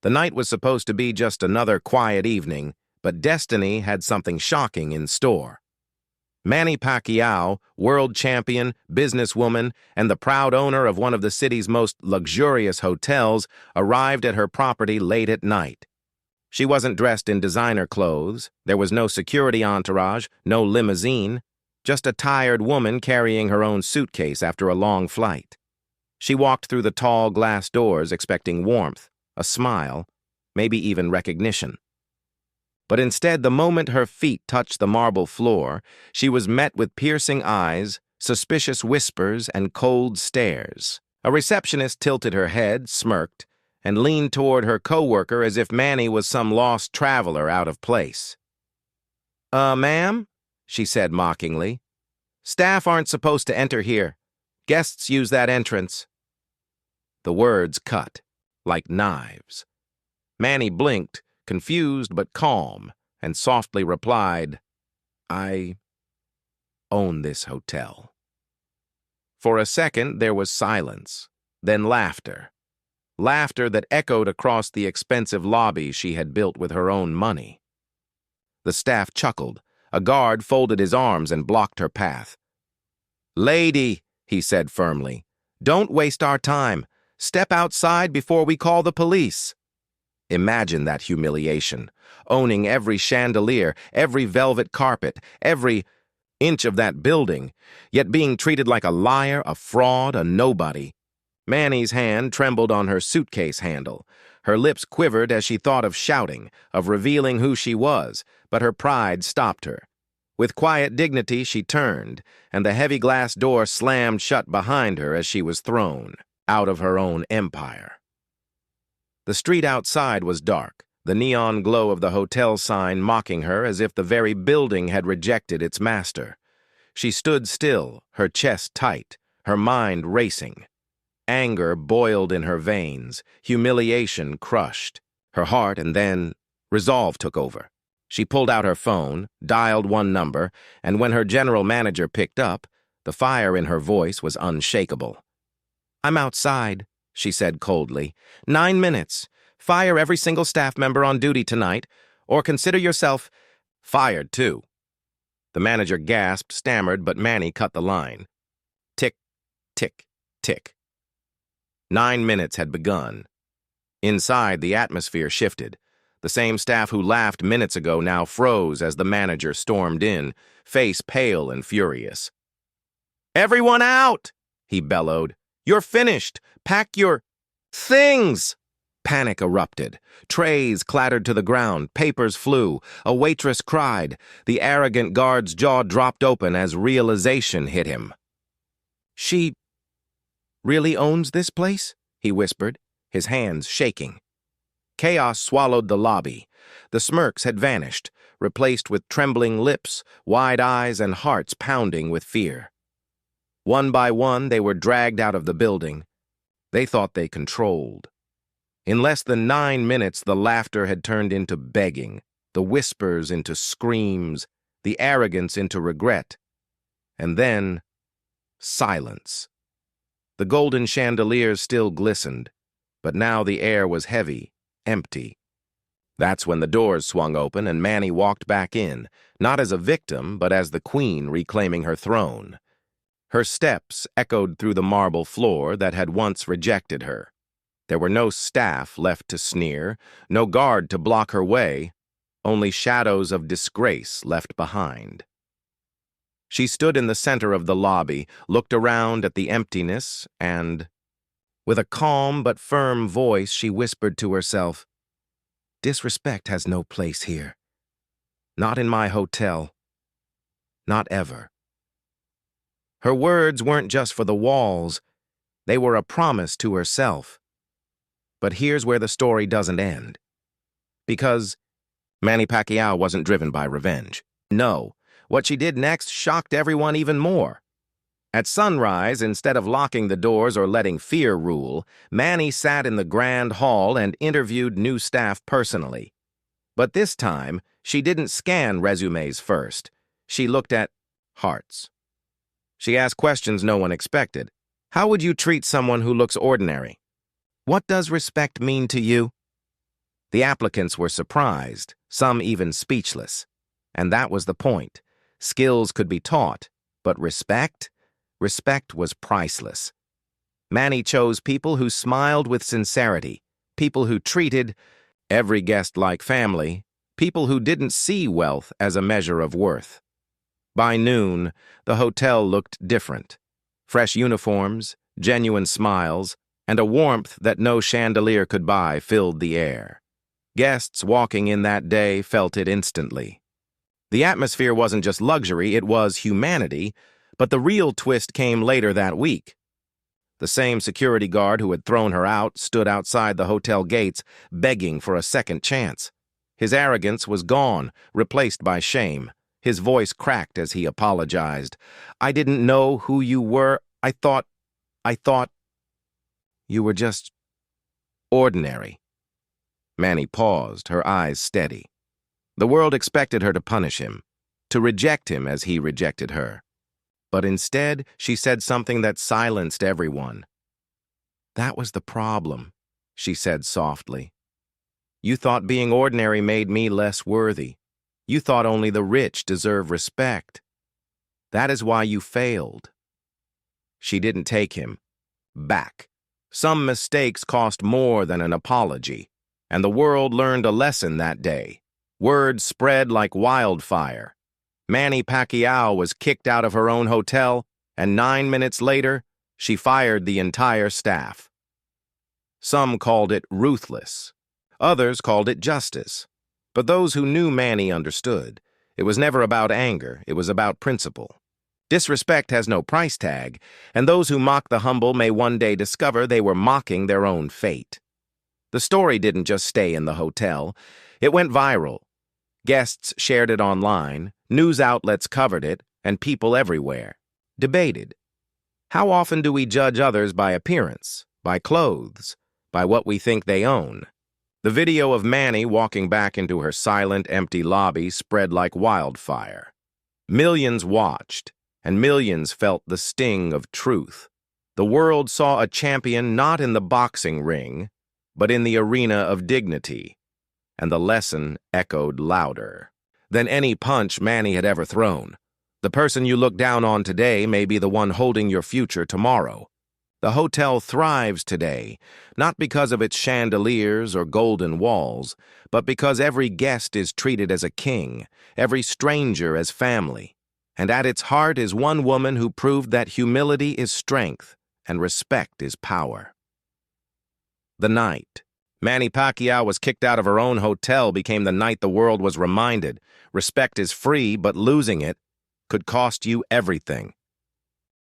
The night was supposed to be just another quiet evening, but destiny had something shocking in store. Manny Pacquiao, world champion, businesswoman, and the proud owner of one of the city's most luxurious hotels, arrived at her property late at night. She wasn't dressed in designer clothes, there was no security entourage, no limousine, just a tired woman carrying her own suitcase after a long flight. She walked through the tall glass doors expecting warmth, a smile, maybe even recognition. But instead, the moment her feet touched the marble floor, she was met with piercing eyes, suspicious whispers, and cold stares. A receptionist tilted her head, smirked, and leaned toward her coworker as if Manny was some lost traveler out of place. Ma'am?" she said mockingly. "Staff aren't supposed to enter here. Guests use that entrance." The words cut, like knives. Manny blinked, confused but calm, and softly replied, "I own this hotel." For a second there was silence, then laughter. Laughter that echoed across the expensive lobby she had built with her own money. The staff chuckled. A guard folded his arms and blocked her path. "Lady," he said firmly, "don't waste our time. Step outside before we call the police." Imagine that humiliation, owning every chandelier, every velvet carpet, every inch of that building, yet being treated like a liar, a fraud, a nobody. Manny's hand trembled on her suitcase handle. Her lips quivered as she thought of shouting, of revealing who she was, but her pride stopped her. With quiet dignity, she turned, and the heavy glass door slammed shut behind her as she was thrown out of her own empire. The street outside was dark, the neon glow of the hotel sign mocking her as if the very building had rejected its master. She stood still, her chest tight, her mind racing. Anger boiled in her veins, humiliation crushed her heart, and then resolve took over. She pulled out her phone, dialed one number, and when her general manager picked up, the fire in her voice was unshakable. "I'm outside," she said coldly. 9 minutes. Fire every single staff member on duty tonight, or consider yourself fired too." The manager gasped, stammered, but Manny cut the line. Tick, tick, tick. 9 minutes had begun. Inside, the atmosphere shifted. The same staff who laughed minutes ago now froze as the manager stormed in, face pale and furious. "Everyone out!" he bellowed. "You're finished! Pack your things!" Panic erupted. Trays clattered to the ground, papers flew, a waitress cried. The arrogant guard's jaw dropped open as realization hit him. "She really owns this place?" he whispered, his hands shaking. Chaos swallowed the lobby. The smirks had vanished, replaced with trembling lips, wide eyes, and hearts pounding with fear. One by one, they were dragged out of the building. They thought they controlled. In less than 9 minutes, the laughter had turned into begging, the whispers into screams, the arrogance into regret. And then, silence. The golden chandeliers still glistened, but now the air was heavy, empty. That's when the doors swung open and Manny walked back in, not as a victim, but as the queen reclaiming her throne. Her steps echoed through the marble floor that had once rejected her. There were no staff left to sneer, no guard to block her way, only shadows of disgrace left behind. She stood in the center of the lobby, looked around at the emptiness, and, with a calm but firm voice, she whispered to herself, "Disrespect has no place here. Not in my hotel. Not ever." Her words weren't just for the walls. They were a promise to herself. But here's where the story doesn't end. Because Manny Pacquiao wasn't driven by revenge. No, what she did next shocked everyone even more. At sunrise, instead of locking the doors or letting fear rule, Manny sat in the grand hall and interviewed new staff personally. But this time, she didn't scan resumes first. She looked at hearts. She asked questions no one expected. How would you treat someone who looks ordinary? What does respect mean to you? The applicants were surprised, some even speechless. And that was the point. Skills could be taught, but respect? Respect was priceless. Manny chose people who smiled with sincerity, people who treated every guest like family, people who didn't see wealth as a measure of worth. By noon, the hotel looked different. Fresh uniforms, genuine smiles, and a warmth that no chandelier could buy filled the air. Guests walking in that day felt it instantly. The atmosphere wasn't just luxury, it was humanity, but the real twist came later that week. The same security guard who had thrown her out stood outside the hotel gates, begging for a second chance. His arrogance was gone, replaced by shame. His voice cracked as he apologized. "I didn't know who you were. I thought... You were just ordinary." Manny paused, her eyes steady. The world expected her to punish him, to reject him as he rejected her. But instead, she said something that silenced everyone. "That was the problem," she said softly. "You thought being ordinary made me less worthy. You thought only the rich deserve respect. That is why you failed." She didn't take him back. Some mistakes cost more than an apology, and the world learned a lesson that day. Word spread like wildfire. Manny Pacquiao was kicked out of her own hotel, and 9 minutes later, she fired the entire staff. Some called it ruthless. Others called it justice. But those who knew Manny understood. It was never about anger, it was about principle. Disrespect has no price tag, and those who mock the humble may one day discover they were mocking their own fate. The story didn't just stay in the hotel. It went viral. Guests shared it online, news outlets covered it, and people everywhere debated. How often do we judge others by appearance, by clothes, by what we think they own? The video of Manny walking back into her silent, empty lobby spread like wildfire. Millions watched, and millions felt the sting of truth. The world saw a champion not in the boxing ring, but in the arena of dignity. And the lesson echoed louder than any punch Manny had ever thrown. The person you look down on today may be the one holding your future tomorrow. The hotel thrives today, not because of its chandeliers or golden walls, but because every guest is treated as a king, every stranger as family. And at its heart is one woman who proved that humility is strength and respect is power. The night Manny Pacquiao was kicked out of her own hotel became the night the world was reminded respect is free, but losing it could cost you everything.